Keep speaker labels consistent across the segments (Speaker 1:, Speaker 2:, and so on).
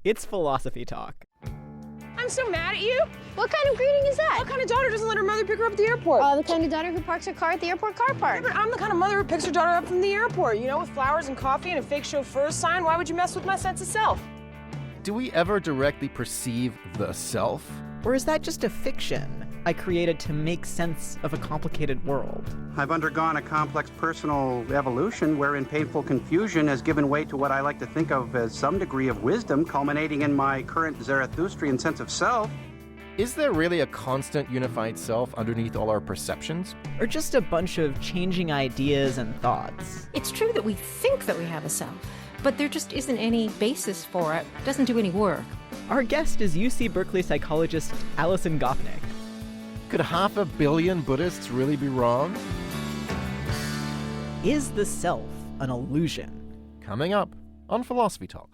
Speaker 1: It's Philosophy Talk.
Speaker 2: I'm so mad at you.
Speaker 3: What kind of greeting is that?
Speaker 2: What kind of daughter doesn't let her mother pick her up at the airport?
Speaker 3: The kind of daughter who parks her car at the airport car park.
Speaker 2: Yeah, but I'm the kind of mother who picks her daughter up from the airport, with flowers and coffee and a fake chauffeur sign. Why would you mess with my sense of self?
Speaker 4: Do we ever directly perceive the self?
Speaker 1: Or is that just a fiction I created to make sense of a complicated world?
Speaker 5: I've undergone a complex personal evolution wherein painful confusion has given way to what I like to think of as some degree of wisdom, culminating in my current Zarathustrian sense of self.
Speaker 4: Is there really a constant unified self underneath all our perceptions?
Speaker 1: Or just a bunch of changing ideas and thoughts?
Speaker 6: It's true that we think that we have a self, but there just isn't any basis for it. It doesn't do any work.
Speaker 1: Our guest is UC Berkeley psychologist Alison Gopnik.
Speaker 4: Could 500 million Buddhists really be wrong?
Speaker 1: Is the self an illusion?
Speaker 4: Coming up on Philosophy Talk.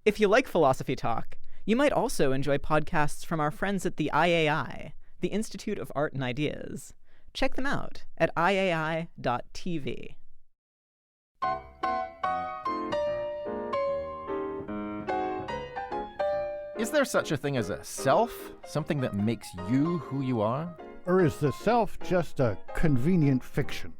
Speaker 1: If you like Philosophy Talk, you might also enjoy podcasts from our friends at the IAI, the Institute of Art and Ideas. Check them out at iai.tv.
Speaker 4: Is there such a thing as a self? Something that makes you who you are?
Speaker 7: Or is the self just a convenient fiction?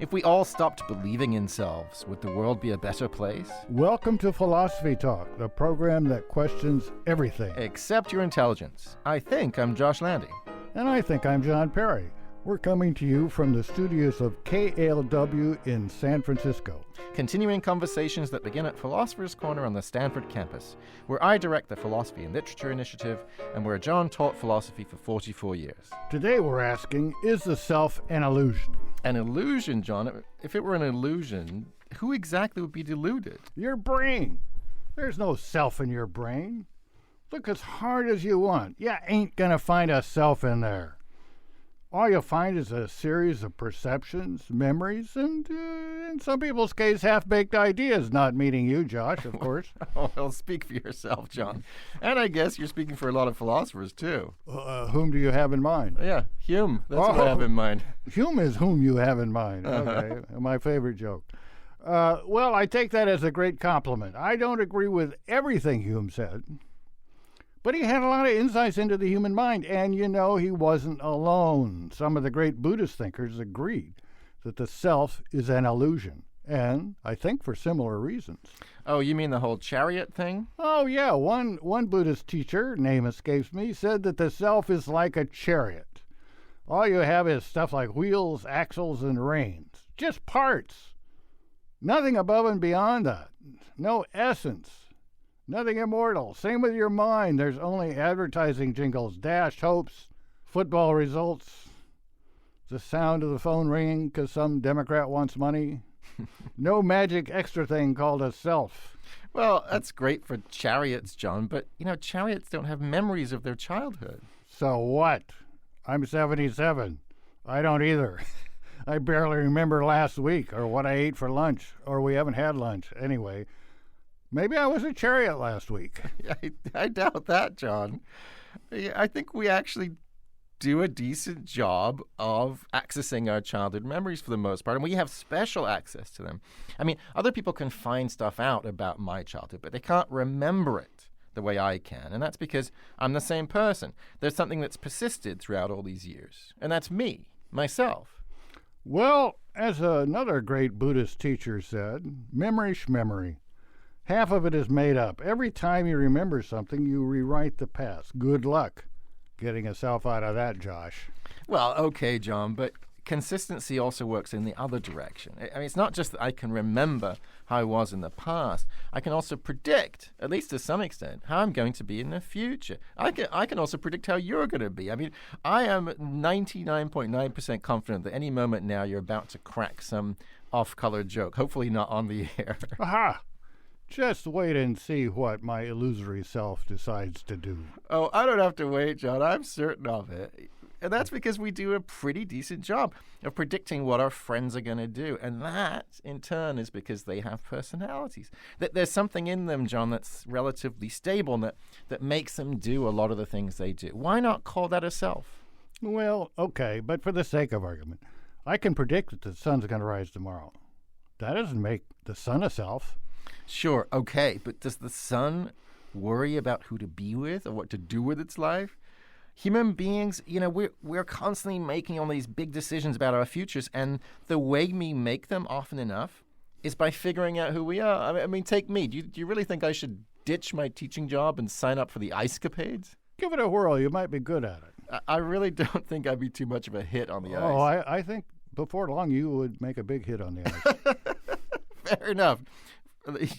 Speaker 4: If we all stopped believing in selves, would the world be a better place?
Speaker 7: Welcome to Philosophy Talk, the program that questions everything.
Speaker 4: Except your intelligence. I think I'm Josh Landy.
Speaker 7: And I think I'm John Perry. We're coming to you from the studios of KALW in San Francisco.
Speaker 4: Continuing conversations that begin at Philosopher's Corner on the Stanford campus, where I direct the Philosophy and Literature Initiative and where John taught philosophy for 44 years.
Speaker 7: Today we're asking, is the self an illusion?
Speaker 4: An illusion, John? If it were an illusion, who exactly would be deluded?
Speaker 7: Your brain. There's no self in your brain. Look as hard as you want. You ain't gonna find a self in there. All you'll find is a series of perceptions, memories, and, in some people's case, half-baked ideas, not meaning you, Josh, of course.
Speaker 4: Oh, well, speak for yourself, John. And I guess you're speaking for a lot of philosophers, too.
Speaker 7: Whom do you have in mind?
Speaker 4: Yeah, Hume. That's what I have in mind.
Speaker 7: Hume is whom you have in mind. Okay, my favorite joke. Well, I take that as a great compliment. I don't agree with everything Hume said. But he had a lot of insights into the human mind, and he wasn't alone. Some of the great Buddhist thinkers agreed that the self is an illusion, and I think for similar reasons.
Speaker 4: Oh, you mean the whole chariot thing?
Speaker 7: Oh, yeah. One Buddhist teacher, name escapes me, said that the self is like a chariot. All you have is stuff like wheels, axles, and reins. Just parts. Nothing above and beyond that. No essence. Nothing immortal. Same with your mind. There's only advertising jingles, dashed hopes, football results, the sound of the phone ringing because some Democrat wants money. No magic extra thing called a self.
Speaker 4: Well, that's great for chariots, John, but, chariots don't have memories of their childhood.
Speaker 7: So what? I'm 77. I don't either. I barely remember last week or what I ate for lunch, or we haven't had lunch anyway. Maybe I was a chariot last week.
Speaker 4: I doubt that, John. I think we actually do a decent job of accessing our childhood memories for the most part, and we have special access to them. I mean, other people can find stuff out about my childhood, but they can't remember it the way I can, and that's because I'm the same person. There's something that's persisted throughout all these years, and that's me, myself.
Speaker 7: Well, as another great Buddhist teacher said, memory shmemory. Half of it is made up. Every time you remember something, you rewrite the past. Good luck getting yourself out of that, Josh.
Speaker 4: Well, okay, John, but consistency also works in the other direction. I mean, it's not just that I can remember how I was in the past. I can also predict, at least to some extent, how I'm going to be in the future. I can also predict how you're going to be. I mean, I am 99.9% confident that any moment now you're about to crack some off-color joke, hopefully not on the air.
Speaker 7: Aha! Just wait and see what my illusory self decides to do.
Speaker 4: Oh, I don't have to wait, John. I'm certain of it. And that's because we do a pretty decent job of predicting what our friends are going to do. And that, in turn, is because they have personalities. That there's something in them, John, that's relatively stable and that makes them do a lot of the things they do. Why not call that a self?
Speaker 7: Well, okay, but for the sake of argument, I can predict that the sun's going to rise tomorrow. That doesn't make the sun a self.
Speaker 4: Sure, okay, but does the sun worry about who to be with or what to do with its life? Human beings, we're constantly making all these big decisions about our futures, and the way we make them often enough is by figuring out who we are. I mean, take me. Do you really think I should ditch my teaching job and sign up for the Ice Capades?
Speaker 7: Give it a whirl. You might be good at it.
Speaker 4: I really don't think I'd be too much of a hit on the ice.
Speaker 7: Oh, I think before long you would make a big hit on the ice.
Speaker 4: Fair enough.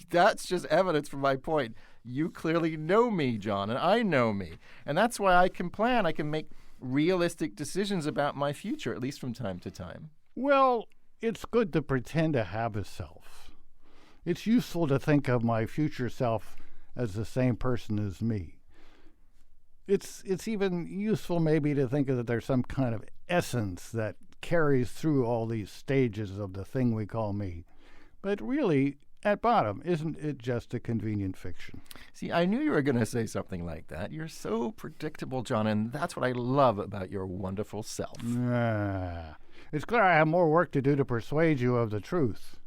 Speaker 4: That's just evidence for my point. You clearly know me, John, and I know me. And that's why I can plan. I can make realistic decisions about my future, at least from time to time.
Speaker 7: Well, it's good to pretend to have a self. It's useful to think of my future self as the same person as me. It's even useful maybe to think that there's some kind of essence that carries through all these stages of the thing we call me. But really, at bottom, isn't it just a convenient fiction?
Speaker 4: See, I knew you were going to say something like that. You're so predictable, John, and that's what I love about your wonderful self.
Speaker 7: It's clear I have more work to do to persuade you of the truth,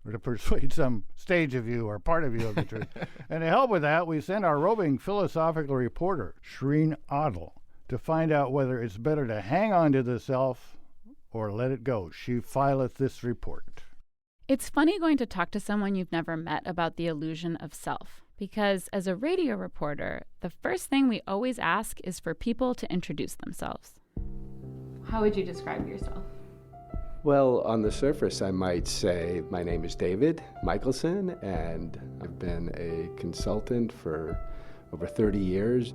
Speaker 7: or to persuade some stage of you or part of you of the truth. And to help with that, we send our roving philosophical reporter, Shreen Adel, to find out whether it's better to hang on to the self or let it go. She fileth this report.
Speaker 8: It's funny going to talk to someone you've never met about the illusion of self, because as a radio reporter, the first thing we always ask is for people to introduce themselves. How would you describe yourself?
Speaker 9: Well, on the surface, I might say my name is David Michelson, and I've been a consultant for over 30 years.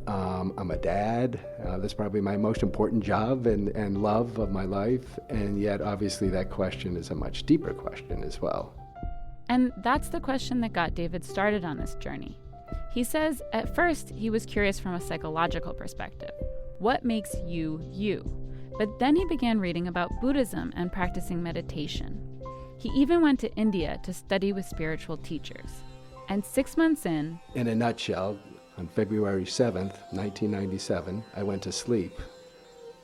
Speaker 9: I'm a dad. That's probably my most important job and love of my life. And yet, obviously, that question is a much deeper question as well.
Speaker 8: And that's the question that got David started on this journey. He says, at first, he was curious from a psychological perspective. What makes you, you? But then he began reading about Buddhism and practicing meditation. He even went to India to study with spiritual teachers. And 6 months in
Speaker 9: a nutshell, on February 7th, 1997, I went to sleep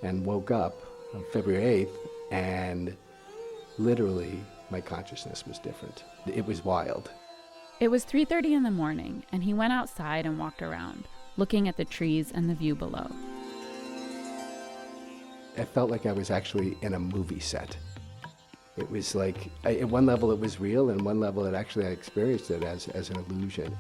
Speaker 9: and woke up on February 8th, and literally my consciousness was different. It was wild.
Speaker 8: It was 3:30 in the morning, and he went outside and walked around, looking at the trees and the view below.
Speaker 9: I felt like I was actually in a movie set. It was like, at one level it was real, and one level I experienced it as an illusion.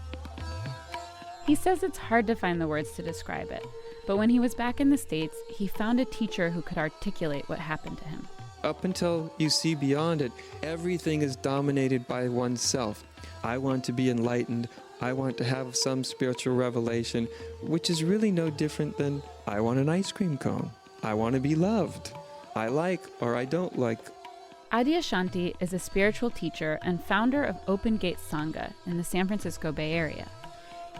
Speaker 8: He says it's hard to find the words to describe it, but when he was back in the States, he found a teacher who could articulate what happened to him.
Speaker 10: Up until you see beyond it, everything is dominated by oneself. I want to be enlightened. I want to have some spiritual revelation, which is really no different than I want an ice cream cone. I want to be loved. I like or I don't like.
Speaker 8: Adyashanti is a spiritual teacher and founder of Open Gate Sangha in the San Francisco Bay Area.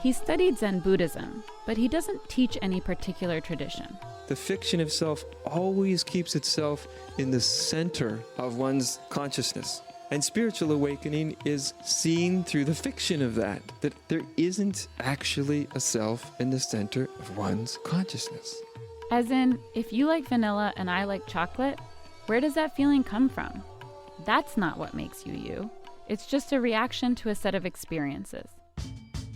Speaker 8: He studied Zen Buddhism, but he doesn't teach any particular tradition.
Speaker 10: The fiction of self always keeps itself in the center of one's consciousness. And spiritual awakening is seen through the fiction of that there isn't actually a self in the center of one's consciousness.
Speaker 8: As in, if you like vanilla and I like chocolate, where does that feeling come from? That's not what makes you you. It's just a reaction to a set of experiences.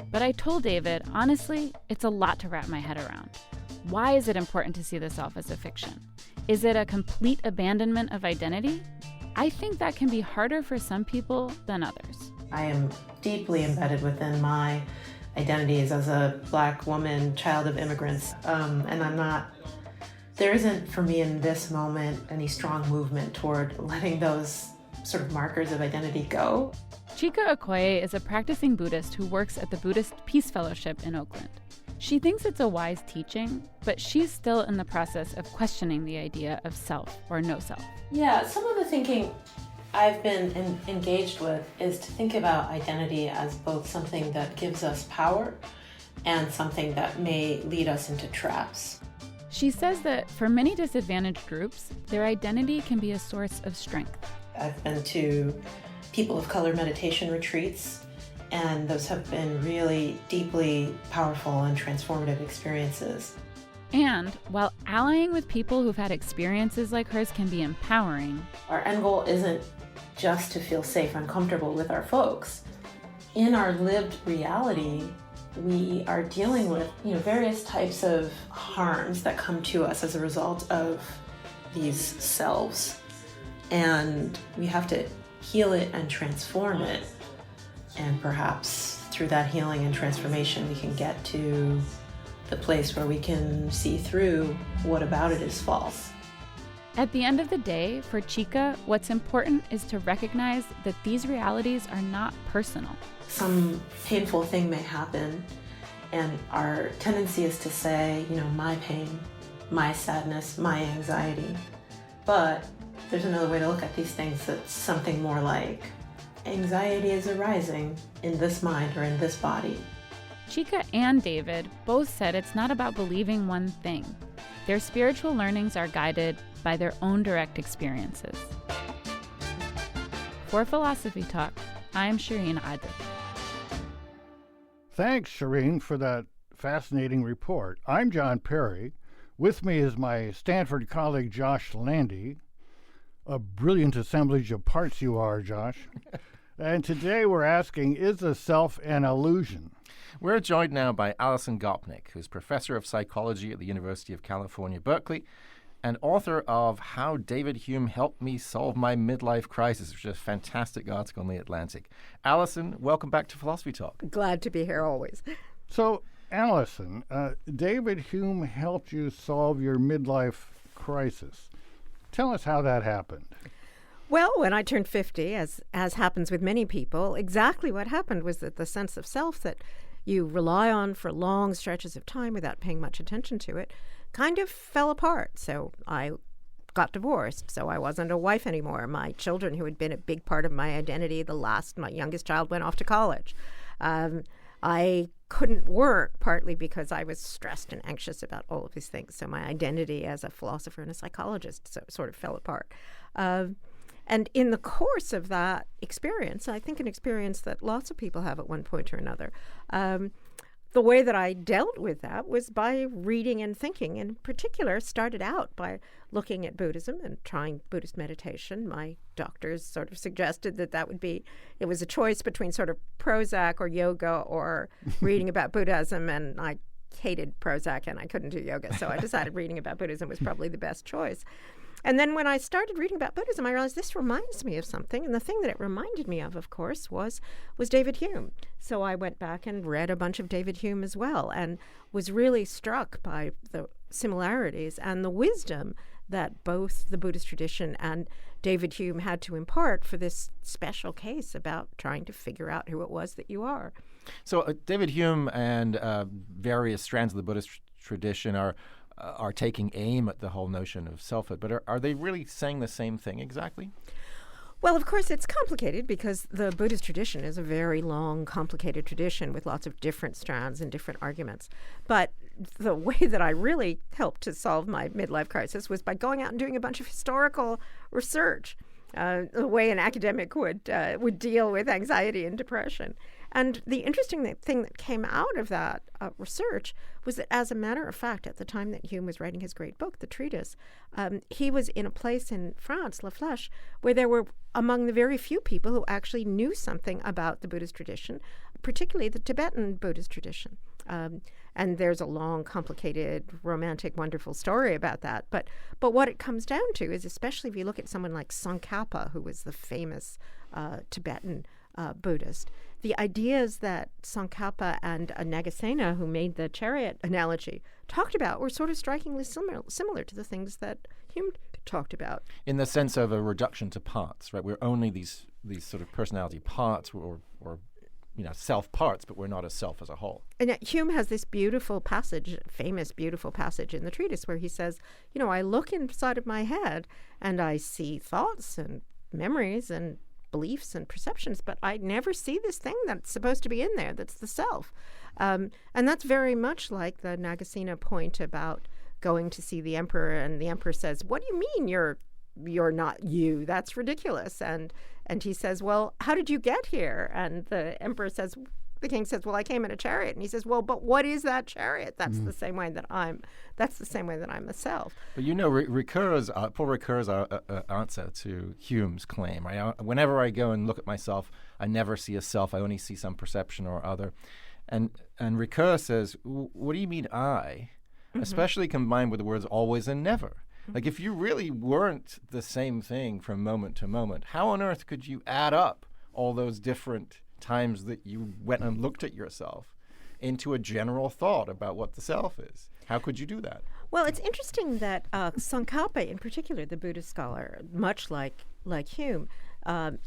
Speaker 8: But I told David, honestly, it's a lot to wrap my head around. Why is it important to see the self as a fiction? Is it a complete abandonment of identity? I think that can be harder for some people than others.
Speaker 6: I am deeply embedded within my identities as a Black woman, child of immigrants, and there isn't for me in this moment any strong movement toward letting those sort of markers of identity go.
Speaker 8: Chika Okoye is a practicing Buddhist who works at the Buddhist Peace Fellowship in Oakland. She thinks it's a wise teaching, but she's still in the process of questioning the idea of self or no self.
Speaker 6: Yeah, some of the thinking I've been engaged with is to think about identity as both something that gives us power and something that may lead us into traps.
Speaker 8: She says that for many disadvantaged groups, their identity can be a source of strength.
Speaker 6: I've been to people of color meditation retreats, and those have been really deeply powerful and transformative experiences.
Speaker 8: And while allying with people who've had experiences like hers can be empowering,
Speaker 6: our end goal isn't just to feel safe and comfortable with our folks. in our lived reality, we are dealing with, various types of harms that come to us as a result of these selves. And we have to heal it and transform it. And perhaps through that healing and transformation, we can get to the place where we can see through what about it is false.
Speaker 8: At the end of the day, for Chica, what's important is to recognize that these realities are not personal.
Speaker 6: Some painful thing may happen, and our tendency is to say, my pain, my sadness, my anxiety. But there's another way to look at these things that's something more like, anxiety is arising in this mind or in this body.
Speaker 8: Chica and David both said it's not about believing one thing. Their spiritual learnings are guided by their own direct experiences. For Philosophy Talk, I'm Shireen Adler.
Speaker 7: Thanks, Shireen, for that fascinating report. I'm John Perry. With me is my Stanford colleague, Josh Landy. A brilliant assemblage of parts you are, Josh. And today we're asking, is the self an illusion?
Speaker 4: We're joined now by Alison Gopnik, who's professor of psychology at the University of California, Berkeley, and author of How David Hume Helped Me Solve My Midlife Crisis, which is a fantastic article in The Atlantic. Alison, welcome back to Philosophy Talk.
Speaker 11: Glad to be here always.
Speaker 7: So, Alison, David Hume helped you solve your midlife crisis. Tell us how that happened.
Speaker 11: Well, when I turned 50, as happens with many people, exactly what happened was that the sense of self that you rely on for long stretches of time without paying much attention to it kind of fell apart. So I got divorced, so I wasn't a wife anymore. My children, who had been a big part of my identity, my youngest child went off to college. I couldn't work, partly because I was stressed and anxious about all of these things. So my identity as a philosopher and a psychologist sort of fell apart. And in the course of that experience, I think an experience that lots of people have at one point or another, the way that I dealt with that was by reading and thinking. In particular, started out by looking at Buddhism and trying Buddhist meditation. My doctors sort of suggested it was a choice between sort of Prozac or yoga or reading about Buddhism, and I hated Prozac and I couldn't do yoga, so I decided reading about Buddhism was probably the best choice. And then when I started reading about Buddhism, I realized this reminds me of something. And the thing that it reminded me of course, was David Hume. So I went back and read a bunch of David Hume as well and was really struck by the similarities and the wisdom that both the Buddhist tradition and David Hume had to impart for this special case about trying to figure out who it was that you are.
Speaker 4: So David Hume and various strands of the Buddhist tradition are taking aim at the whole notion of selfhood, but are they really saying the same thing exactly?
Speaker 11: Well, of course, it's complicated because the Buddhist tradition is a very long, complicated tradition with lots of different strands and different arguments. But the way that I really helped to solve my midlife crisis was by going out and doing a bunch of historical research, the way an academic would deal with anxiety and depression. And the interesting thing that came out of that research was that, as a matter of fact, at the time that Hume was writing his great book, The Treatise, he was in a place in France, La Flèche, where there were among the very few people who actually knew something about the Buddhist tradition, particularly the Tibetan Buddhist tradition. And there's a long, complicated, romantic, wonderful story about that. But what it comes down to is, especially if you look at someone like Tsongkhapa, who was the famous Tibetan Buddhist, the ideas that Tsongkhapa and Nagasena, who made the chariot analogy, talked about were sort of strikingly similar to the things that Hume talked about.
Speaker 4: In the sense of a reduction to parts, right? We're only these sort of personality parts or self parts, but we're not a self as a whole.
Speaker 11: And yet Hume has this beautiful passage, famous beautiful passage in the treatise where he says, I look inside of my head and I see thoughts and memories and beliefs and perceptions, but I never see this thing that's supposed to be in there, that's the self. And that's very much like the Nagasena point about going to see the emperor, and the emperor says, "What do you mean you're not you? That's ridiculous." And he says, "Well, how did you get here?" And the emperor says, The king says, well, I came in a chariot. And he says, well, but what is that chariot? That's the same way that I'm a self.
Speaker 4: But you know, Paul Ricoeur's answer to Hume's claim, right? Whenever I go and look at myself, I never see a self. I only see some perception or other. And Ricoeur says, what do you mean I? Especially combined with the words always and never. Like, if you really weren't the same thing from moment to moment, how on earth could you add up all those different times that you went and looked at yourself into a general thought about what the self is? How could you do that?
Speaker 11: Well, it's interesting that Tsongkhapa, in particular, the Buddhist scholar, much like Hume,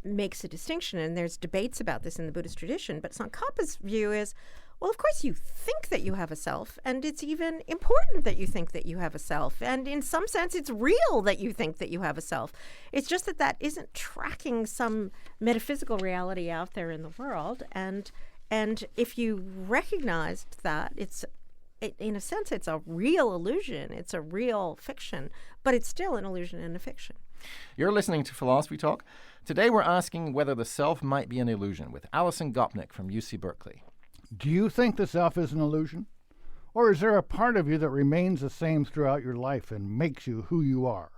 Speaker 11: makes a distinction, and there's debates about this in the Buddhist tradition, but Tsongkhapa's view is, well, of course you think that you have a self, and it's even important that you think that you have a self, and in some sense it's real that you think that you have a self. It's just that isn't tracking some metaphysical reality out there in the world, and if you recognized that, in a sense it's a real illusion, it's a real fiction, but it's still an illusion and a fiction.
Speaker 4: You're listening to Philosophy Talk. Today we're asking whether the self might be an illusion with Alison Gopnik from UC Berkeley.
Speaker 7: Do you think the self is an illusion? Or is there a part of you that remains the same throughout your life and makes you who you are?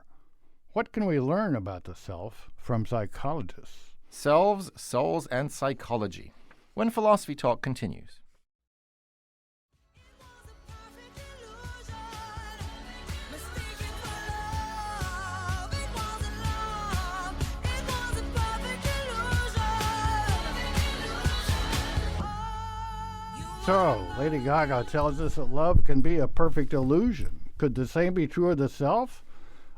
Speaker 7: What can we learn about the self from psychologists?
Speaker 4: Selves, souls, and psychology. When Philosophy Talk continues.
Speaker 7: So, Lady Gaga tells us that love can be a perfect illusion. Could the same be true of the self?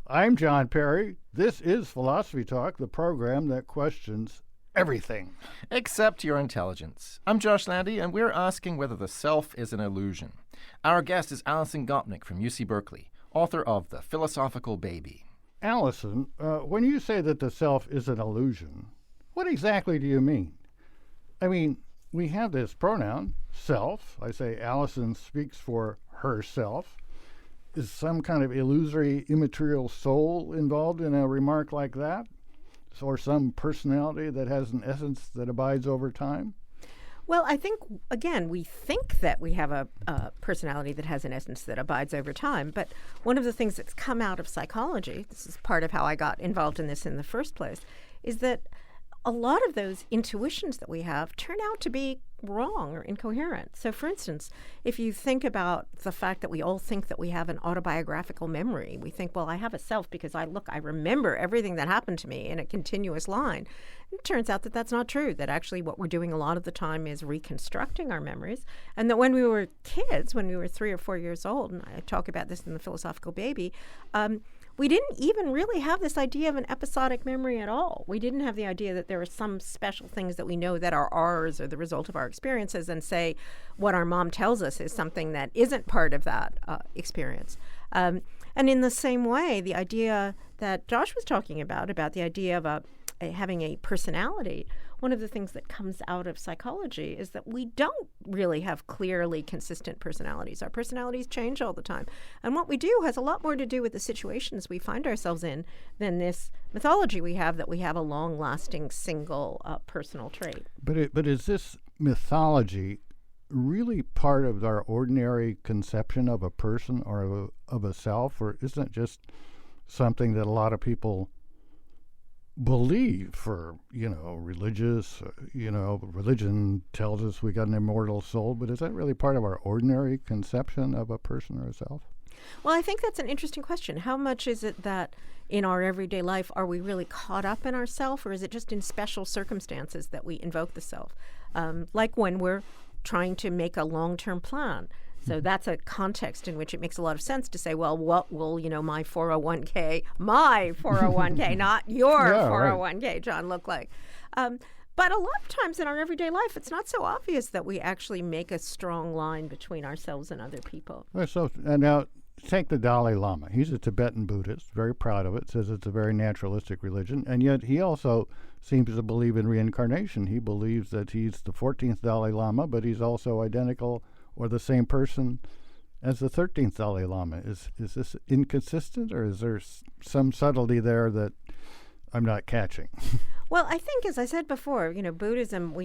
Speaker 7: I'm John Perry. This is Philosophy Talk, the program that questions everything.
Speaker 4: Except your intelligence. I'm Josh Landy, and we're asking whether the self is an illusion. Our guest is Alison Gopnik from UC Berkeley, author of The Philosophical Baby.
Speaker 7: Alison, when you say that the self is an illusion, what exactly do you mean? I mean, we have this pronoun, self. I say Alison speaks for herself. Is some kind of illusory, immaterial soul involved in a remark like that? Or some personality that has an essence that abides over time?
Speaker 11: Well, I think, again, we think that we have a personality that has an essence that abides over time. But one of the things that's come out of psychology, this is part of how I got involved in this in the first place, is that a lot of those intuitions that we have turn out to be wrong or incoherent. So, for instance, if you think about the fact that we all think that we have an autobiographical memory, we think, well, I have a self because I remember everything that happened to me in a continuous line. It turns out that that's not true, that actually what we're doing a lot of the time is reconstructing our memories, and that when we were kids, when we were 3 or 4 years old, and I talk about this in The Philosophical Baby, we didn't even really have this idea of an episodic memory at all. We didn't have the idea that there are some special things that we know that are ours or the result of our experiences, and say what our mom tells us is something that isn't part of that experience. And in the same way, the idea that Josh was talking about the idea of having a personality, one of the things that comes out of psychology is that we don't really have clearly consistent personalities. Our personalities change all the time. And what we do has a lot more to do with the situations we find ourselves in than this mythology we have that we have a long-lasting single personal trait.
Speaker 7: But is this mythology really part of our ordinary conception of a person or of a self, or isn't it just something that a lot of people believe for, religious, religion tells us we got an immortal soul, but is that really part of our ordinary conception of a person or a self?
Speaker 11: Well, I think that's an interesting question. How much is it that in our everyday life are we really caught up in ourself, or is it just in special circumstances that we invoke the self? Like when we're trying to make a long-term plan. So that's a context in which it makes a lot of sense to say, well, what will, my 401k, not your 401k, right, John, look like? But a lot of times in our everyday life, it's not so obvious that we actually make a strong line between ourselves and other people.
Speaker 7: Well, so now take the Dalai Lama. He's a Tibetan Buddhist, very proud of it, says it's a very naturalistic religion, and yet he also seems to believe in reincarnation. He believes that he's the 14th Dalai Lama, but he's also identical or the same person as the 13th Dalai Lama. Is this inconsistent, or is there some subtlety there that I'm not catching?
Speaker 11: Well, I think, as I said before, Buddhism,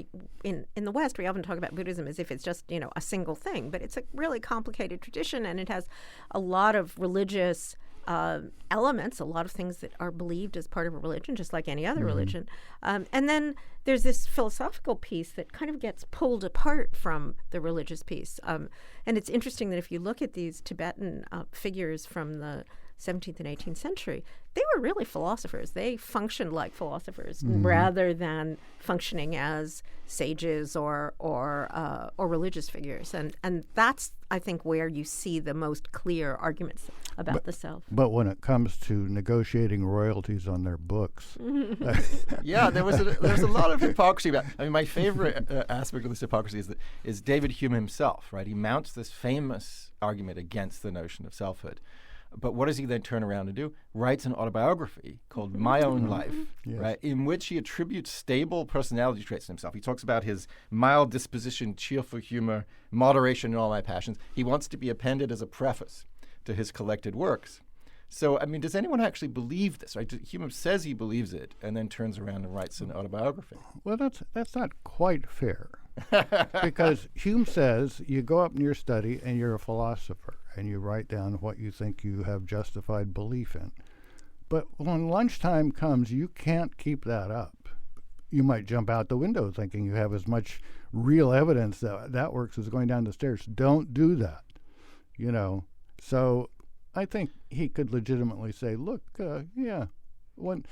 Speaker 11: in the West, we often talk about Buddhism as if it's just, a single thing, but it's a really complicated tradition, and it has a lot of religious elements, a lot of things that are believed as part of a religion, just like any other religion. And then there's this philosophical piece that kind of gets pulled apart from the religious piece. And it's interesting that if you look at these Tibetan figures from the 17th and 18th century, they were really philosophers. They functioned like philosophers rather than functioning as sages or religious figures. And that's, I think, where you see the most clear arguments about the self.
Speaker 7: But when it comes to negotiating royalties on their books,
Speaker 4: yeah, there was a lot of hypocrisy about. I mean, my favorite aspect of this hypocrisy is David Hume himself. Right, he mounts this famous argument against the notion of selfhood. But what does he then turn around and do? Writes an autobiography called My Own Life, right, in which he attributes stable personality traits to himself. He talks about his mild disposition, cheerful humor, moderation in all my passions. He wants to be appended as a preface to his collected works. So, I mean, does anyone actually believe this? Right? Hume says he believes it and then turns around and writes an autobiography.
Speaker 7: Well, that's not quite fair. Because Hume says you go up in your study and you're a philosopher and you write down what you think you have justified belief in. But when lunchtime comes, you can't keep that up. You might jump out the window thinking you have as much real evidence that works as going down the stairs. Don't do that, So I think he could legitimately say, look, when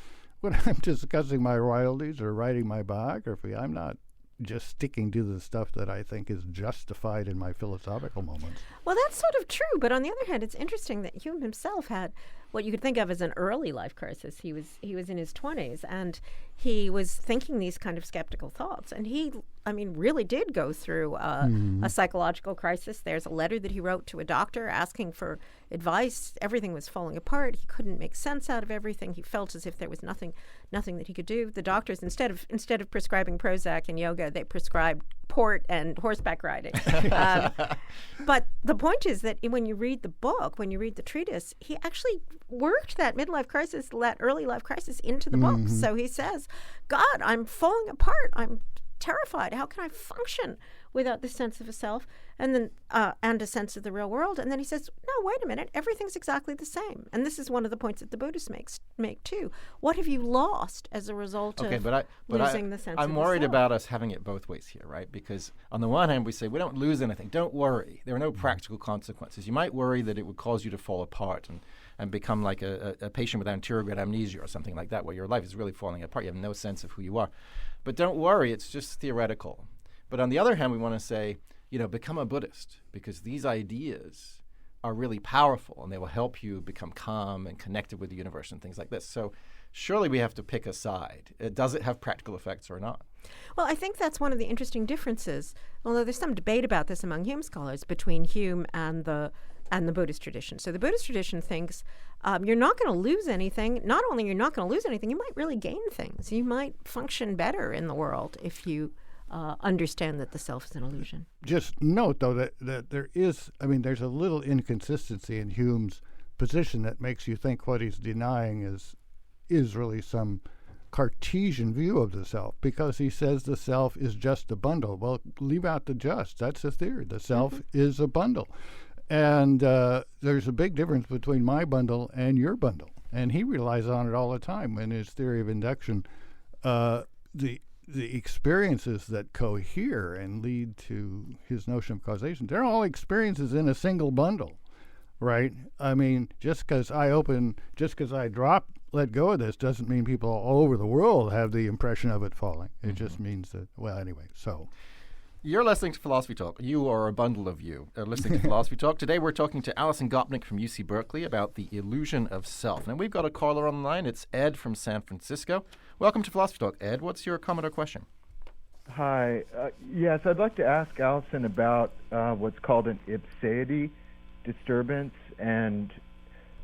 Speaker 7: I'm discussing my royalties or writing my biography, I'm not just sticking to the stuff that I think is justified in my philosophical moments.
Speaker 11: Well, that's sort of true, but on the other hand, it's interesting that Hume himself had what you could think of as an early life crisis. He was in his 20s, and he was thinking these kind of skeptical thoughts, and he really did go through a psychological crisis. There's a letter that he wrote to a doctor asking for advice. Everything was falling apart. He couldn't make sense out of everything. He felt as if there was nothing that he could do. The doctors, instead of prescribing Prozac and yoga, they prescribed port and horseback riding. But the point is that when you read the book, when you read the treatise, he actually worked that midlife crisis, that early life crisis into the book. So he says, God, I'm falling apart. I'm terrified. How can I function without this sense of a self and then and a sense of the real world? And then he says, no, wait a minute, everything's exactly the same. And this is one of the points that the Buddhists make too. What have you lost as a result of losing the sense of
Speaker 4: I'm worried about us having it both ways here, right? Because on the one hand, we say we don't lose anything. Don't worry. There are no practical consequences. You might worry that it would cause you to fall apart and become like a patient with anterograde amnesia or something like that, where your life is really falling apart. You have no sense of who you are. But don't worry, it's just theoretical. But on the other hand, we want to say, become a Buddhist, because these ideas are really powerful and they will help you become calm and connected with the universe and things like this. So surely we have to pick a side. Does it have practical effects or not?
Speaker 11: Well, I think that's one of the interesting differences, although there's some debate about this among Hume scholars, between Hume and the Buddhist tradition. So the Buddhist tradition thinks you're not going to lose anything. Not only you're not going to lose anything, you might really gain things. You might function better in the world if you understand that the self is an illusion.
Speaker 7: Just note, though, that there is, there's a little inconsistency in Hume's position that makes you think what he's denying is really some Cartesian view of the self, because he says the self is just a bundle. Well, leave out the just. That's the theory. The self is a bundle. And there's a big difference between my bundle and your bundle. And he relies on it all the time in his theory of induction. The experiences that cohere and lead to his notion of causation, they're all experiences in a single bundle, right? Just because I let go of this doesn't mean people all over the world have the impression of it falling. It just means that, so...
Speaker 4: You're listening to Philosophy Talk. You are a bundle of you listening to Philosophy Talk. Today we're talking to Alison Gopnik from UC Berkeley about the illusion of self. Now we've got a caller on the line. It's Ed from San Francisco. Welcome to Philosophy Talk. Ed, what's your comment or question?
Speaker 12: Hi. Yes, I'd like to ask Alison about what's called an ipseity disturbance, and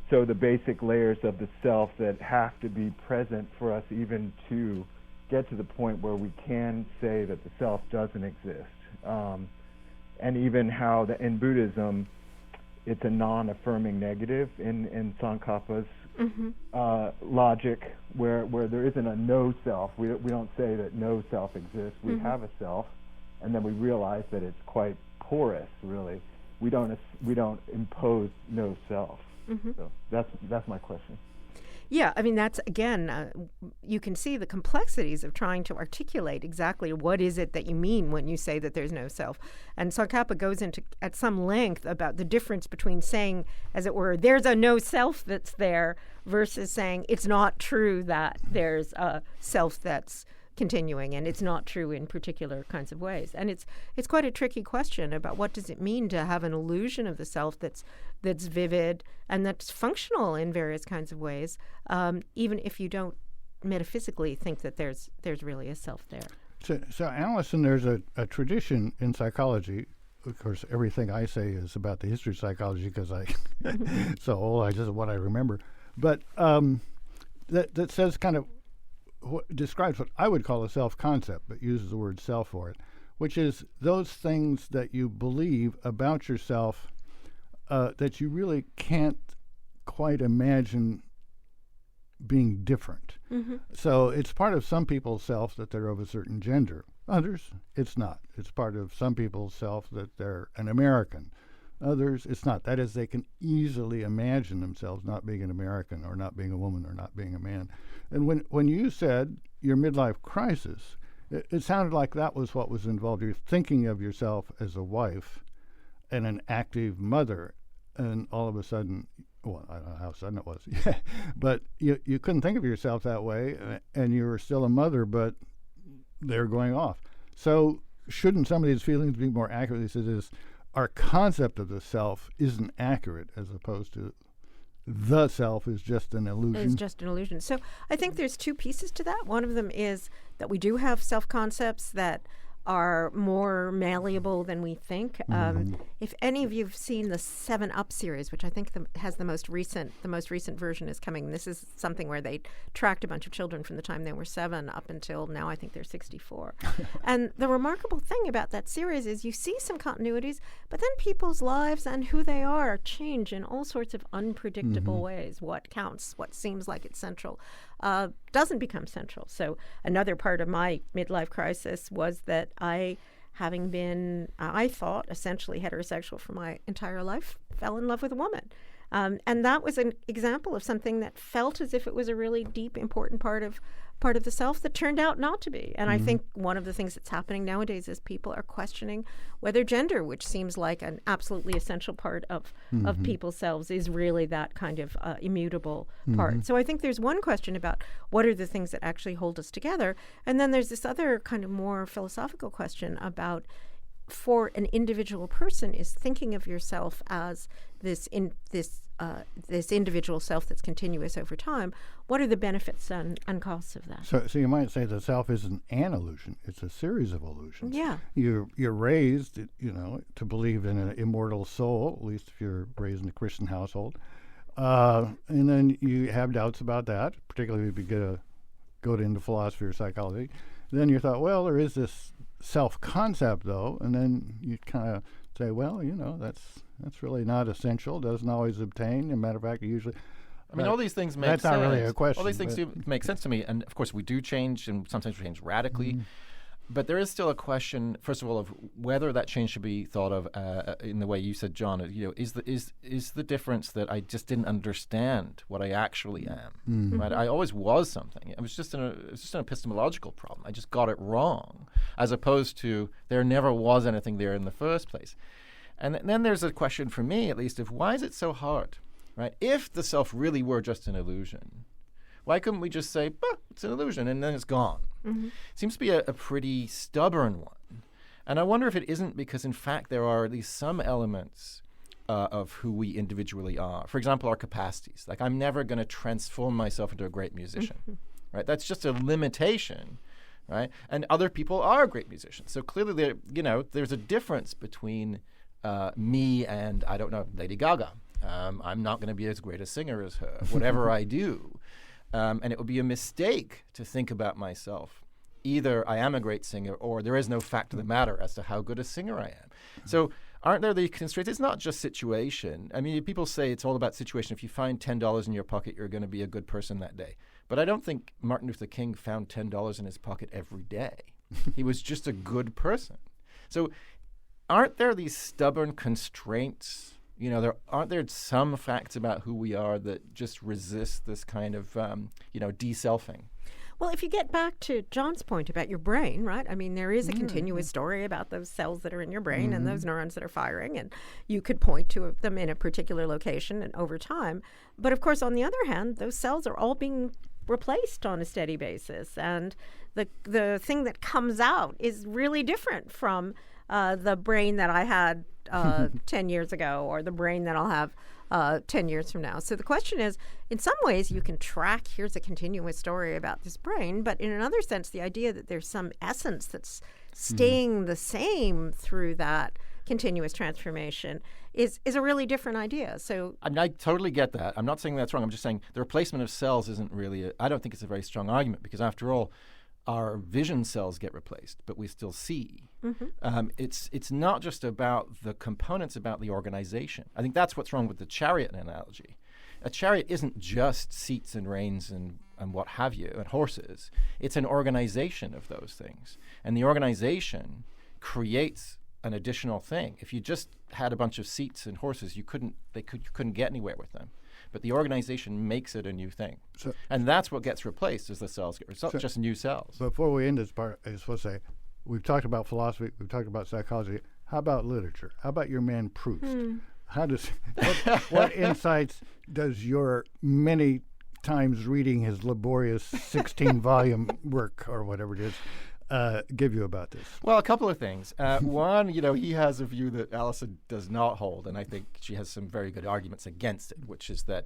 Speaker 12: so the basic layers of the self that have to be present for us even to get to the point where we can say that the self doesn't exist. And even how in Buddhism, it's a non-affirming negative in Tsongkhapa's logic where there isn't a no self. We don't say that no self exists. We have a self, and then we realize that it's quite porous. Really, we don't impose no self. So that's my question.
Speaker 11: Yeah, I mean, that's, again, you can see the complexities of trying to articulate exactly what is it that you mean when you say that there's no self. And Tsongkhapa goes into, at some length, about the difference between saying, as it were, there's a no self that's there, versus saying it's not true that there's a self that's continuing, and it's not true in particular kinds of ways. And it's quite a tricky question about what does it mean to have an illusion of the self that's vivid and that's functional in various kinds of ways, even if you don't metaphysically think that there's really a self there.
Speaker 7: So Alison, there's a tradition in psychology. Of course, everything I say is about the history of psychology because I'm so old, I just what I remember. But that says kind of describes what I would call a self-concept, but uses the word self for it, which is those things that you believe about yourself that you really can't quite imagine being different. So it's part of some people's self that they're of a certain gender. Others, it's not. It's part of some people's self that they're an American. Others, it's not. That is, they can easily imagine themselves not being an American or not being a woman or not being a man. And when you said your midlife crisis, it sounded like that was what was involved. You're thinking of yourself as a wife and an active mother, and all of a sudden, well, I don't know how sudden it was, but you couldn't think of yourself that way, and you were still a mother, but they're going off. So shouldn't some of these feelings be more accurately said as our concept of the self isn't accurate, as opposed to the self is just an illusion?
Speaker 11: It's just an illusion. So I think there's two pieces to that. One of them is that we do have self-concepts that are more malleable than we think. If any of you have seen the 7 Up series, which I think has the most recent version is coming. This is something where they tracked a bunch of children from the time they were 7 up until now. I think they're 64. And the remarkable thing about that series is you see some continuities, but then people's lives and who they are change in all sorts of unpredictable ways. What counts, what seems like it's central, doesn't become central. So another part of my midlife crisis was that having been, I thought, essentially heterosexual for my entire life, fell in love with a woman. And that was an example of something that felt as if it was a really deep, important part of the self that turned out not to be. And I think one of the things that's happening nowadays is people are questioning whether gender, which seems like an absolutely essential part of people's selves, is really that kind of immutable part. So I think there's one question about what are the things that actually hold us together. And then there's this other kind of more philosophical question about, for an individual person, is thinking of yourself as this individual self that's continuous over time. What are the benefits and costs of that?
Speaker 7: So you might say the self isn't an illusion; it's a series of illusions.
Speaker 11: Yeah,
Speaker 7: you're raised, to believe in an immortal soul. At least if you're raised in a Christian household, and then you have doubts about that, particularly if you go into philosophy or psychology. Then you thought, well, there is this self-concept, though, and then you kind of say, well, that's really not essential, doesn't always obtain. As a matter of fact, usually...
Speaker 4: I mean, all these things make sense.
Speaker 7: That's not really a question.
Speaker 4: All these things do make sense to me, and of course we do change, and sometimes we change radically. But there is still a question, first of all, of whether that change should be thought of in the way you said, John. Is the difference that I just didn't understand what I actually am? Right? I always was something. It was just an epistemological problem. I just got it wrong, as opposed to there never was anything there in the first place. And then there's a question for me, at least, of why is it so hard? Right? If the self really were just an illusion, why couldn't we just say, it's an illusion, and then it's gone? It seems to be a pretty stubborn one. And I wonder if it isn't because, in fact, there are at least some elements of who we individually are. For example, our capacities. Like, I'm never going to transform myself into a great musician. Right? That's just a limitation. Right? And other people are great musicians. So clearly, there's a difference between me and, I don't know, Lady Gaga. I'm not going to be as great a singer as her, whatever I do. And it would be a mistake to think about myself. Either I am a great singer or there is no fact of the matter as to how good a singer I am. So aren't there the constraints? It's not just situation. I mean, people say it's all about situation. If you find $10 in your pocket, you're going to be a good person that day. But I don't think Martin Luther King found $10 in his pocket every day. He was just a good person. So aren't there these stubborn constraints? You know, aren't there some facts about who we are that just resist this kind of, de-selfing?
Speaker 11: Well, if you get back to John's point about your brain, right? I mean, there is a continuous story about those cells that are in your brain and those neurons that are firing, and you could point to them in a particular location and over time. But of course, on the other hand, those cells are all being replaced on a steady basis, and the thing that comes out is really different from the brain that I had 10 years ago, or the brain that I'll have 10 years from now. So the question is, in some ways you can track, here's a continuous story about this brain, but in another sense, the idea that there's some essence that's staying the same through that continuous transformation is a really different idea. So
Speaker 4: I totally get that. I'm not saying that's wrong. I'm just saying the replacement of cells isn't really, I don't think it's a very strong argument, because after all, our vision cells get replaced, but we still see. It's not just about the components, about the organization. I think that's what's wrong with the chariot analogy. A chariot isn't just seats and reins and what have you, and horses. It's an organization of those things. And the organization creates an additional thing. If you just had a bunch of seats and horses, you couldn't get anywhere with them. But the organization makes it a new thing. And that's what gets replaced as the cells get replaced, just new cells.
Speaker 7: Before we end this part, I just want to say, we've talked about philosophy, we've talked about psychology. How about literature? How about your man Proust? How does what insights does your many times reading his laborious 16-volume work, or whatever it is, give you about this?
Speaker 4: Well, a couple of things. One, he has a view that Alison does not hold, and I think she has some very good arguments against it, which is that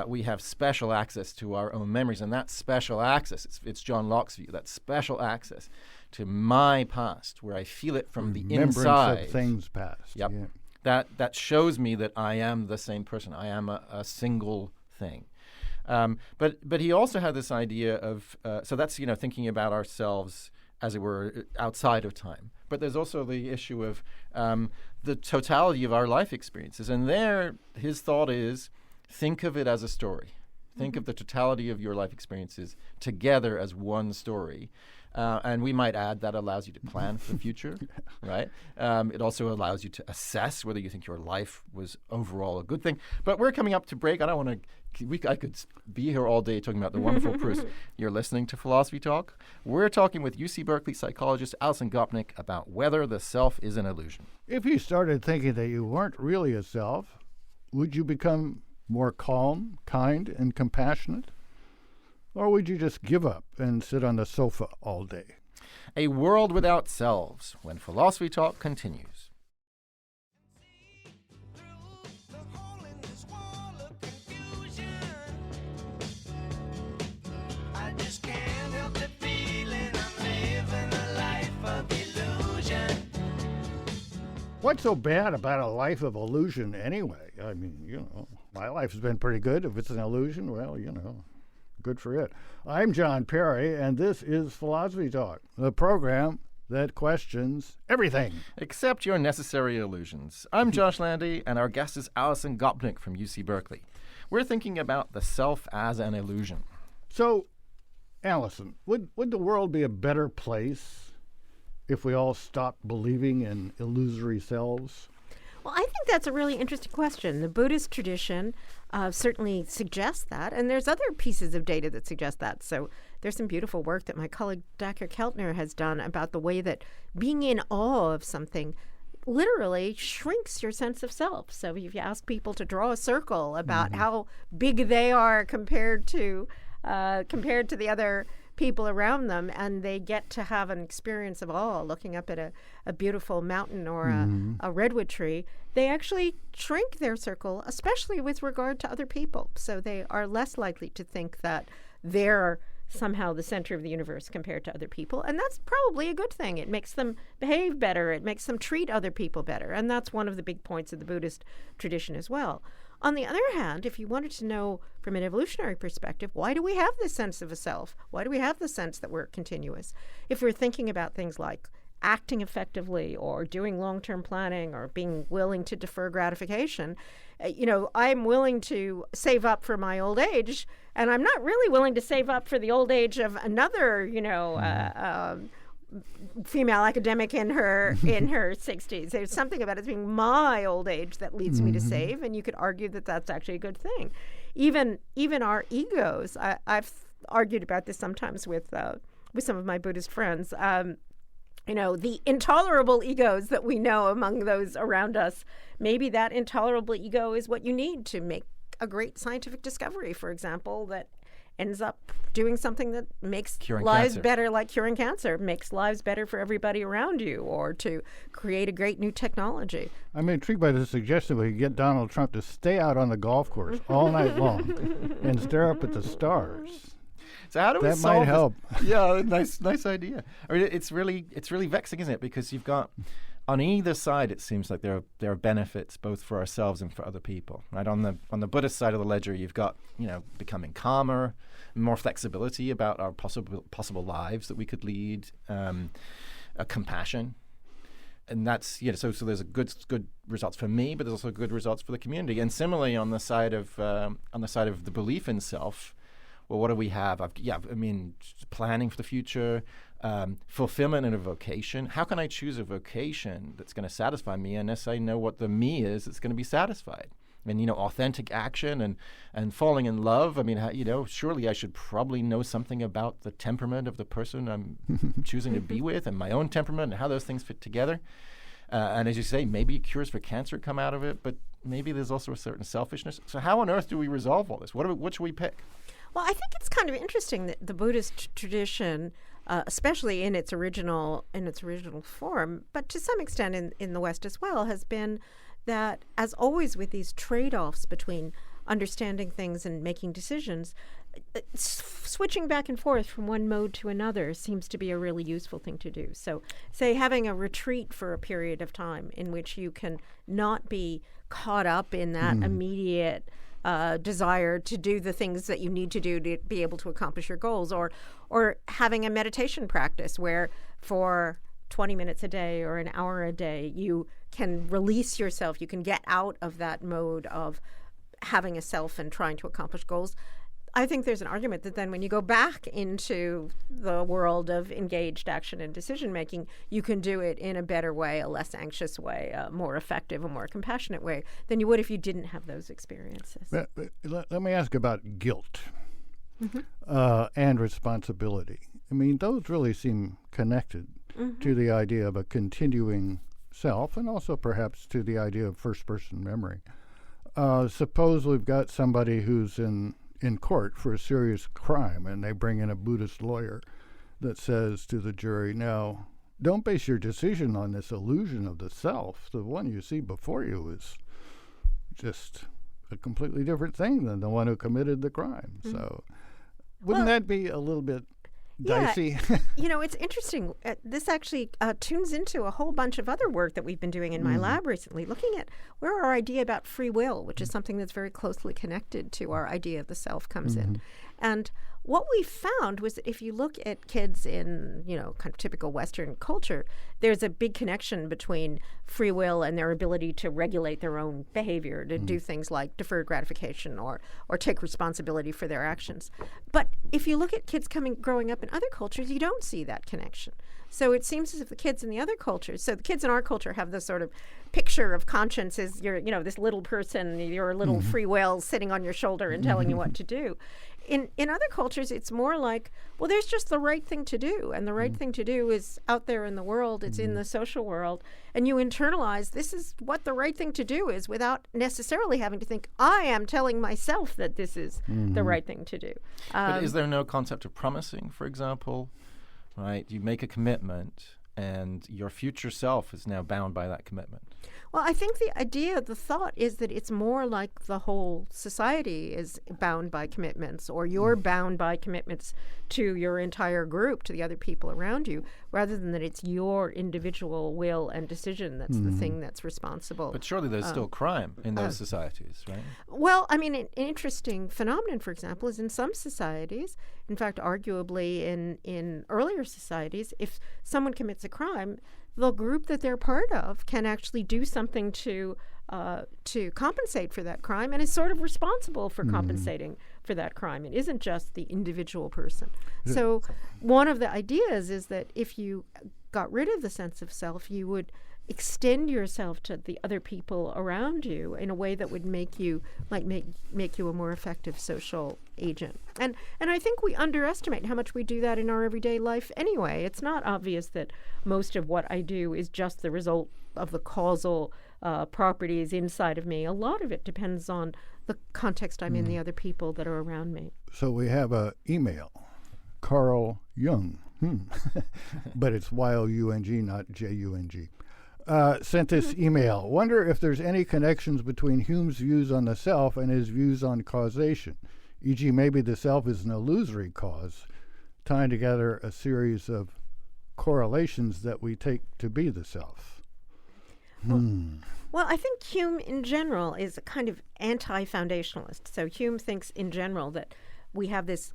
Speaker 4: we have special access to our own memories, and that special access, it's John Locke's view, that special access to my past, where I feel it from the inside.
Speaker 7: Remembrance of things past.
Speaker 4: Yep.
Speaker 7: Yeah.
Speaker 4: That shows me that I am the same person. I am a single thing. But he also had this idea of, so that's, thinking about ourselves, as it were, outside of time. But there's also the issue of the totality of our life experiences. And there, his thought is, think of it as a story. Think of the totality of your life experiences together as one story. And we might add that allows you to plan for the future, right? It also allows you to assess whether you think your life was overall a good thing. But we're coming up to break. I don't want to. I could be here all day talking about the wonderful Proust. You're listening to Philosophy Talk. We're talking with UC Berkeley psychologist Alison Gopnik about whether the self is an illusion.
Speaker 7: If you started thinking that you weren't really a self, would you become more calm, kind, and compassionate? Or would you just give up and sit on the sofa all day?
Speaker 4: A world without selves, when Philosophy Talk continues.
Speaker 7: What's so bad about a life of illusion anyway? I mean, my life has been pretty good. If it's an illusion, well, good for it. I'm John Perry, and this is Philosophy Talk, the program that questions everything.
Speaker 4: Except your necessary illusions. I'm Josh Landy, and our guest is Alison Gopnik from UC Berkeley. We're thinking about the self as an illusion.
Speaker 7: So, Alison, would the world be a better place if we all stopped believing in illusory selves?
Speaker 11: Well, I think that's a really interesting question. The Buddhist tradition certainly suggests that, and there's other pieces of data that suggest that. So there's some beautiful work that my colleague Dr. Keltner has done about the way that being in awe of something literally shrinks your sense of self. So if you ask people to draw a circle about how big they are compared to the other people around them, and they get to have an experience of awe looking up at a beautiful mountain or a redwood tree, they actually shrink their circle, especially with regard to other people. So they are less likely to think that they're somehow the center of the universe compared to other people. And that's probably a good thing. It makes them behave better. It makes them treat other people better. And that's one of the big points of the Buddhist tradition as well. On the other hand, if you wanted to know from an evolutionary perspective, why do we have this sense of a self? Why do we have the sense that we're continuous? If we're thinking about things like acting effectively or doing long-term planning or being willing to defer gratification. I'm willing to save up for my old age, and I'm not really willing to save up for the old age of another, female academic in her 60s. There's something about it being my old age that leads me to save, and you could argue that that's actually a good thing. Even our egos. I've argued about this sometimes with some of my Buddhist friends. The intolerable egos that we know among those around us. Maybe that intolerable ego is what you need to make a great scientific discovery, for example, that ends up doing something that makes lives better, like curing cancer, makes lives better for everybody around you, or to create a great new technology.
Speaker 7: I'm intrigued by the suggestion we get Donald Trump to stay out on the golf course all night long and stare up at the stars.
Speaker 4: So how do we
Speaker 7: that
Speaker 4: solve
Speaker 7: might help?
Speaker 4: Yeah, nice idea. I mean, it's really vexing, isn't it? Because you've got on either side, it seems like there are benefits both for ourselves and for other people. Right on the Buddhist side of the ledger, you've got becoming calmer, more flexibility about our possible lives that we could lead, a compassion, and that's So there's a good results for me, but there's also good results for the community. And similarly, on the side of the belief in self. Well, what do we have? Planning for the future, fulfillment in a vocation. How can I choose a vocation that's going to satisfy me unless I know what the me is that's going to be satisfied? And, authentic action and falling in love. I mean, surely I should probably know something about the temperament of the person I'm choosing to be with and my own temperament and how those things fit together. And as you say, maybe cures for cancer come out of it, but maybe there's also a certain selfishness. So how on earth do we resolve all this? What should we pick?
Speaker 11: Well, I think it's kind of interesting that the Buddhist tradition, especially in its original form, but to some extent in the West as well, has been that, as always with these trade-offs between understanding things and making decisions, switching back and forth from one mode to another seems to be a really useful thing to do. So, say having a retreat for a period of time in which you can not be caught up in that immediate desire to do the things that you need to do to be able to accomplish your goals, or having a meditation practice where for 20 minutes a day or an hour a day you can release yourself, you can get out of that mode of having a self and trying to accomplish goals. I think there's an argument that then when you go back into the world of engaged action and decision making, you can do it in a better way, a less anxious way, a more effective, a more compassionate way than you would if you didn't have those experiences.
Speaker 7: Let me ask about guilt and responsibility. I mean, those really seem connected to the idea of a continuing self, and also perhaps to the idea of first-person memory. Suppose we've got somebody who's in court for a serious crime, and they bring in a Buddhist lawyer that says to the jury, now, don't base your decision on this illusion of the self. The one you see before you is just a completely different thing than the one who committed the crime. So wouldn't that be a little bit dicey?
Speaker 11: Yeah. It's interesting. This actually tunes into a whole bunch of other work that we've been doing in my lab recently, looking at where our idea about free will, which is something that's very closely connected to our idea of the self, comes in. And what we found was that if you look at kids in, kind of typical Western culture, there's a big connection between free will and their ability to regulate their own behavior, to do things like deferred gratification or take responsibility for their actions. But if you look at kids growing up in other cultures, you don't see that connection. So it seems as if the kids in the other cultures, so the kids in our culture have this sort of picture of conscience as you're, this little person, your little free will sitting on your shoulder and telling you what to do. In other cultures, it's more like, well, there's just the right thing to do. And the right thing to do is out there in the world. It's in the social world. And you internalize this is what the right thing to do is without necessarily having to think, I am telling myself that this is the right thing to do.
Speaker 4: But is there no concept of promising, for example? Right? You make a commitment and your future self is now bound by that commitment.
Speaker 11: Well, I think the thought is that it's more like the whole society is bound by commitments, or you're bound by commitments to your entire group, to the other people around you, rather than that it's your individual will and decision that's the thing that's responsible.
Speaker 4: But surely there's still crime in those societies, right?
Speaker 11: Well, I mean, an interesting phenomenon, for example, is in some societies, in fact, arguably in earlier societies, if someone commits a crime, the group that they're part of can actually do something to compensate for that crime, and is sort of responsible for compensating for that crime. It isn't just the individual person. So one of the ideas is that if you got rid of the sense of self, you would extend yourself to the other people around you in a way that would make you a more effective social agent. And I think we underestimate how much we do that in our everyday life anyway. It's not obvious that most of what I do is just the result of the causal properties inside of me. A lot of it depends on the context I'm in, the other people that are around me.
Speaker 7: So we have an email, Carl Jung, but it's Y-O-U-N-G, not J-U-N-G. Sent this email. Wonder if there's any connections between Hume's views on the self and his views on causation, e.g. maybe the self is an illusory cause, tying together a series of correlations that we take to be the self.
Speaker 11: Well, I think Hume in general is a kind of anti-foundationalist. So Hume thinks in general that we have this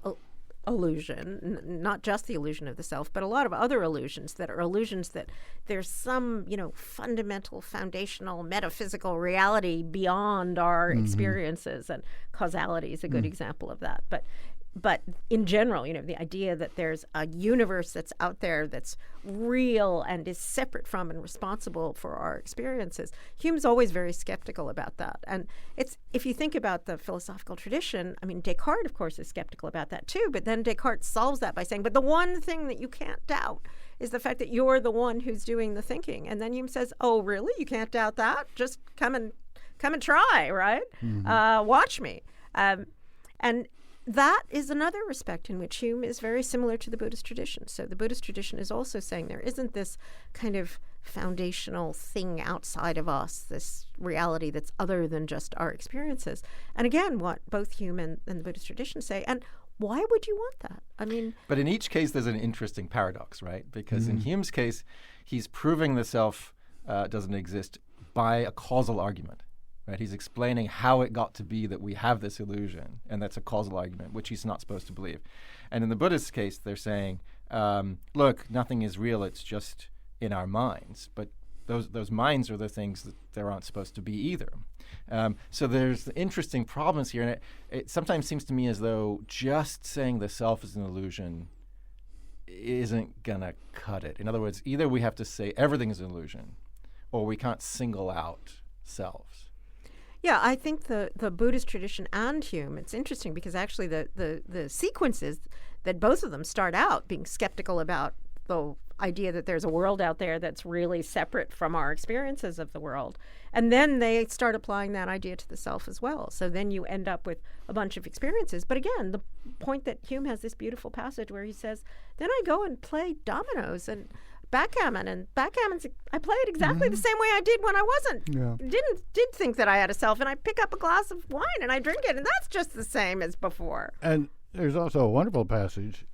Speaker 11: illusion, not just the illusion of the self, but a lot of other illusions that are illusions that there's some, fundamental, foundational, metaphysical reality beyond our experiences, and causality is a good example of that. But in general, the idea that there's a universe that's out there that's real and is separate from and responsible for our experiences, Hume's always very skeptical about that. And if you think about the philosophical tradition, Descartes, of course, is skeptical about that too, but then Descartes solves that by saying, but the one thing that you can't doubt is the fact that you're the one who's doing the thinking. And then Hume says, oh, really? You can't doubt that? Just come and try, right? Watch me. And that is another respect in which Hume is very similar to the Buddhist tradition. So the Buddhist tradition is also saying there isn't this kind of foundational thing outside of us, this reality that's other than just our experiences. And again, what both Hume and the Buddhist tradition say, and why would you want that?
Speaker 4: But in each case, there's an interesting paradox, right? Because in Hume's case, he's proving the self doesn't exist by a causal argument. Right, he's explaining how it got to be that we have this illusion, and that's a causal argument, which he's not supposed to believe. And in the Buddhist case, they're saying, look, nothing is real, it's just in our minds. But those minds are the things that there aren't supposed to be either. So there's interesting problems here, and it sometimes seems to me as though just saying the self is an illusion isn't going to cut it. In other words, either we have to say everything is an illusion, or we can't single out selves.
Speaker 11: Yeah, I think the Buddhist tradition and Hume, it's interesting because actually the sequences that both of them start out being skeptical about the idea that there's a world out there that's really separate from our experiences of the world. And then they start applying that idea to the self as well. So then you end up with a bunch of experiences. But again, the point that Hume has this beautiful passage where he says, then I go and play dominoes and backgammon, and backgammon's I play it exactly the same way I did when I did think that I had a self, and I pick up a glass of wine and I drink it, and that's just the same as before.
Speaker 7: And there's also a wonderful passage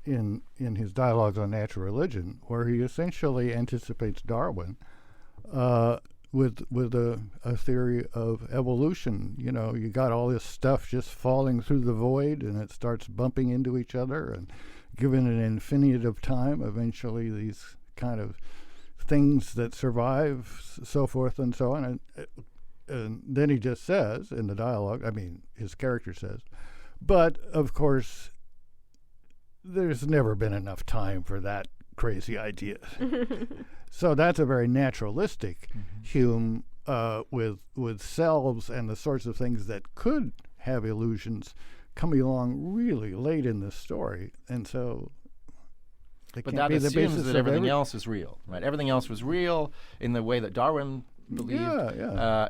Speaker 7: in his dialogues on natural religion where he essentially anticipates Darwin with a theory of evolution. You got all this stuff just falling through the void, and it starts bumping into each other, and given an infinite of time, eventually these kind of things that survive, so forth and so on. And then he just says in the dialogue, his character says, but of course, there's never been enough time for that crazy idea. So that's a very naturalistic Hume with selves and the sorts of things that could have illusions coming along really late in the story, and so
Speaker 4: but that assumes that everything else is real, right? Everything else was real in the way that Darwin believed.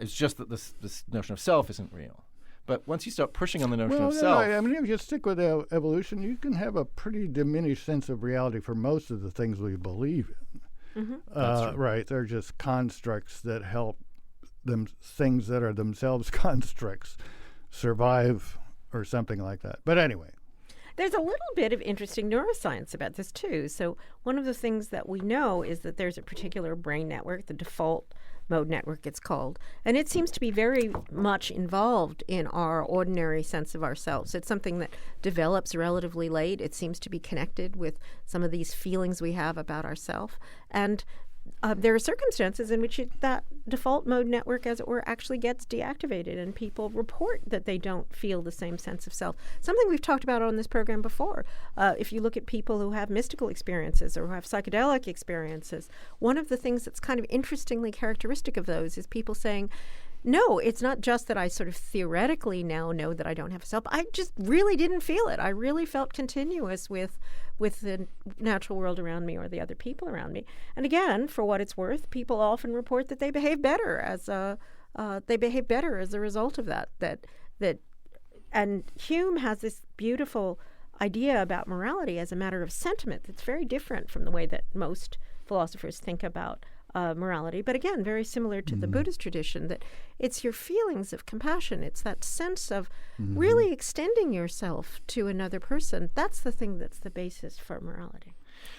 Speaker 4: It's just that this notion of self isn't real. But once you start pushing on the notion of self,
Speaker 7: if you stick with evolution, you can have a pretty diminished sense of reality for most of the things we believe in. Right? They're just constructs that help them, things that are themselves constructs, survive or something like that. But anyway.
Speaker 11: There's a little bit of interesting neuroscience about this, too. So one of the things that we know is that there's a particular brain network, the default mode network it's called, and it seems to be very much involved in our ordinary sense of ourselves. It's something that develops relatively late. It seems to be connected with some of these feelings we have about ourselves. And there are circumstances in which that default mode network, as it were, actually gets deactivated, and people report that they don't feel the same sense of self. Something we've talked about on this program before. If you look at people who have mystical experiences or who have psychedelic experiences, one of the things that's kind of interestingly characteristic of those is people saying, no, it's not just that I sort of theoretically now know that I don't have a self. I just really didn't feel it. I really felt continuous with the natural world around me or the other people around me. And again, for what it's worth, people often report that they behave better as a result of that. And Hume has this beautiful idea about morality as a matter of sentiment that's very different from the way that most philosophers think about morality, but again, very similar to the Buddhist tradition, that it's your feelings of compassion. It's that sense of really extending yourself to another person. That's the thing that's the basis for morality.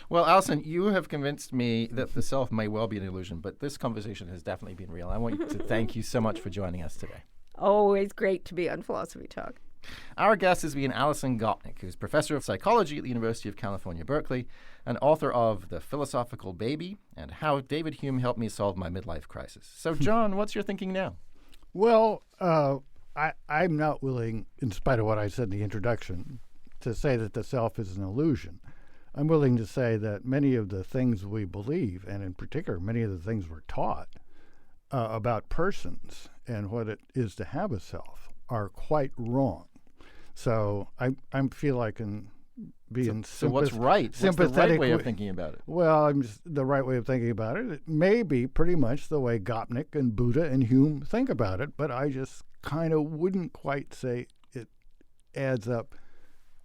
Speaker 4: Well, Alison, you have convinced me that the self may well be an illusion, but this conversation has definitely been real. I want to thank you so much for joining us today.
Speaker 11: Always great to be on Philosophy Talk.
Speaker 4: Our guest has been Alison Gopnik, who's professor of psychology at the University of California, Berkeley, and author of The Philosophical Baby and How David Hume Helped Me Solve My Midlife Crisis. So, John, what's your thinking now?
Speaker 7: Well, I'm not willing, in spite of what I said in the introduction, to say that the self is an illusion. I'm willing to say that many of the things we believe, and in particular many of the things we're taught about persons and what it is to have a self, are quite wrong. So I feel I can be
Speaker 4: so what's right? What's the right way of thinking about it?
Speaker 7: Well, the right way of thinking about it may be pretty much the way Gopnik and Buddha and Hume think about it, but I just kind of wouldn't quite say it adds up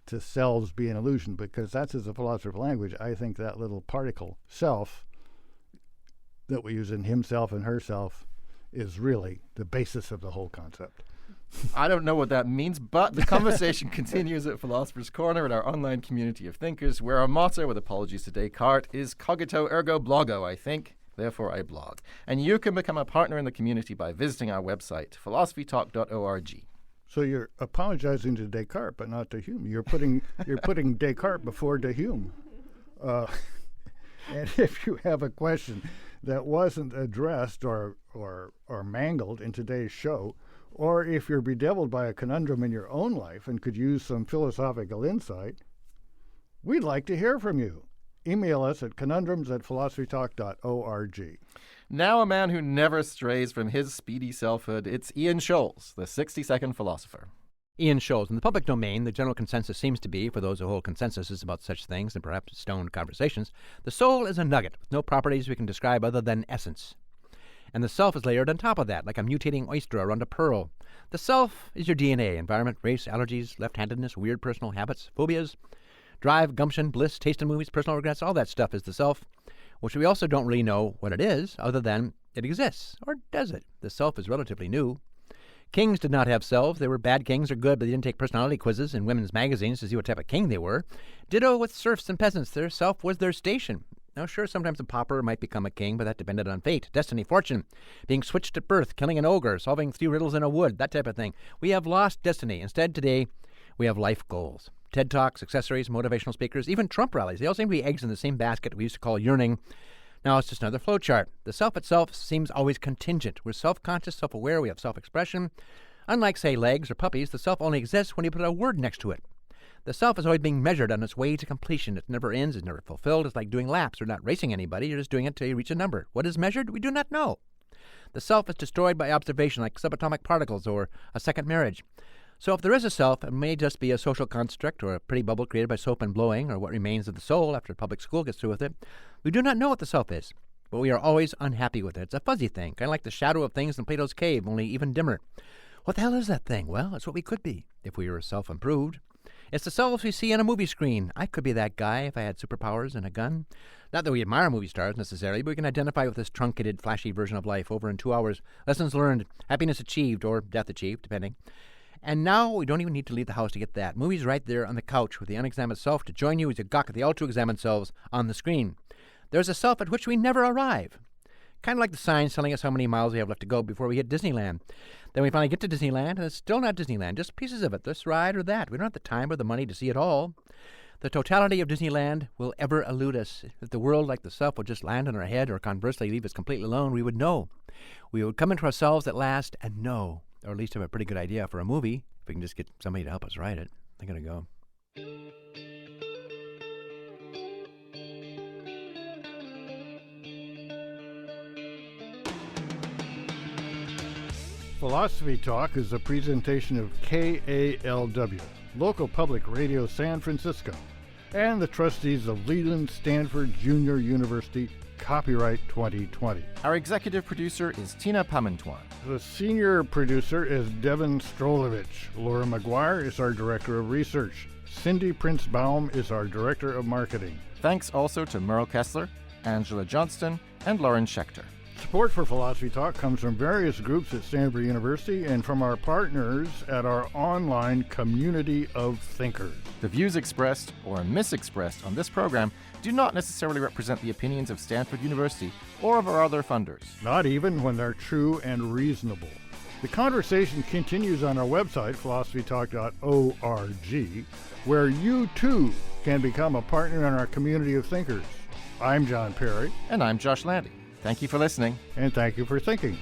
Speaker 7: to selves be an illusion, because that's, as a philosopher of language, I think that little particle self that we use in himself and herself is really the basis of the whole concept.
Speaker 4: I don't know what that means, but the conversation continues at Philosopher's Corner in our online community of thinkers, where our motto, with apologies to Descartes, is cogito ergo blogo, I think, therefore I blog. And you can become a partner in the community by visiting our website, philosophytalk.org.
Speaker 7: So you're apologizing to Descartes, but not to Hume. You're putting Descartes before de Hume. And if you have a question that wasn't addressed or mangled in today's show, or if you're bedeviled by a conundrum in your own life and could use some philosophical insight, we'd like to hear from you. Email us at conundrums@philosophytalk.org.
Speaker 4: Now a man who never strays from his speedy selfhood, it's Ian Scholes, the 60-second philosopher.
Speaker 13: Ian Scholes. In the public domain, the general consensus seems to be, for those who hold consensuses about such things and perhaps stoned conversations, the soul is a nugget with no properties we can describe other than essence. And the self is layered on top of that, like a mutating oyster around a pearl. The self is your DNA, environment, race, allergies, left-handedness, weird personal habits, phobias, drive, gumption, bliss, taste in movies, personal regrets, all that stuff is the self, which we also don't really know what it is, other than it exists. Or does it? The self is relatively new. Kings did not have selves. They were bad kings or good, but they didn't take personality quizzes in women's magazines to see what type of king they were. Ditto with serfs and peasants. Their self was their station. Now, sure, sometimes a pauper might become a king, but that depended on fate, destiny, fortune, being switched at birth, killing an ogre, solving 3 riddles in a wood, that type of thing. We have lost destiny. Instead, today, we have life goals. TED Talks, accessories, motivational speakers, even Trump rallies. They all seem to be eggs in the same basket we used to call yearning. Now it's just another flowchart. The self itself seems always contingent. We're self-conscious, self-aware. We have self-expression. Unlike, say, legs or puppies, the self only exists when you put a word next to it. The self is always being measured on its way to completion. It never ends. It's never fulfilled. It's like doing laps. You're not racing anybody. You're just doing it till you reach a number. What is measured? We do not know. The self is destroyed by observation, like subatomic particles or a second marriage. So if there is a self, it may just be a social construct or a pretty bubble created by soap and blowing, or what remains of the soul after public school gets through with it. We do not know what the self is, but we are always unhappy with it. It's a fuzzy thing, kind of like the shadow of things in Plato's cave, only even dimmer. What the hell is that thing? Well, it's what we could be if we were self-improved. It's the selves we see on a movie screen. I could be that guy if I had superpowers and a gun. Not that we admire movie stars necessarily, but we can identify with this truncated, flashy version of life over in 2 hours. Lessons learned, happiness achieved, or death achieved, depending. And now we don't even need to leave the house to get that. Movies right there on the couch with the unexamined self to join you as you gawk at the all-too-examined selves on the screen. There's a self at which we never arrive. Kind of like the signs telling us how many miles we have left to go before we hit Disneyland. Then we finally get to Disneyland, and it's still not Disneyland, just pieces of it, this ride or that. We don't have the time or the money to see it all. The totality of Disneyland will ever elude us. If the world, like the self, would just land on our head or conversely leave us completely alone, we would know. We would come into ourselves at last and know, or at least have a pretty good idea for a movie, if we can just get somebody to help us write it. I'm going to go.
Speaker 7: Philosophy Talk is a presentation of KALW, local public radio San Francisco, and the trustees of Leland Stanford Junior University, copyright 2020.
Speaker 4: Our executive producer is Tina Pamantuan.
Speaker 7: The senior producer is Devin Strolovich. Laura McGuire is our director of research. Cindy Prince-Baum is our director of marketing.
Speaker 4: Thanks also to Merle Kessler, Angela Johnston, and Lauren Schechter.
Speaker 7: Support for Philosophy Talk comes from various groups at Stanford University and from our partners at our online community of thinkers.
Speaker 4: The views expressed or misexpressed on this program do not necessarily represent the opinions of Stanford University or of our other funders.
Speaker 7: Not even when they're true and reasonable. The conversation continues on our website, philosophytalk.org, where you too can become a partner in our community of thinkers. I'm John Perry.
Speaker 4: And I'm Josh Landy. Thank you for listening.
Speaker 7: And thank you for thinking.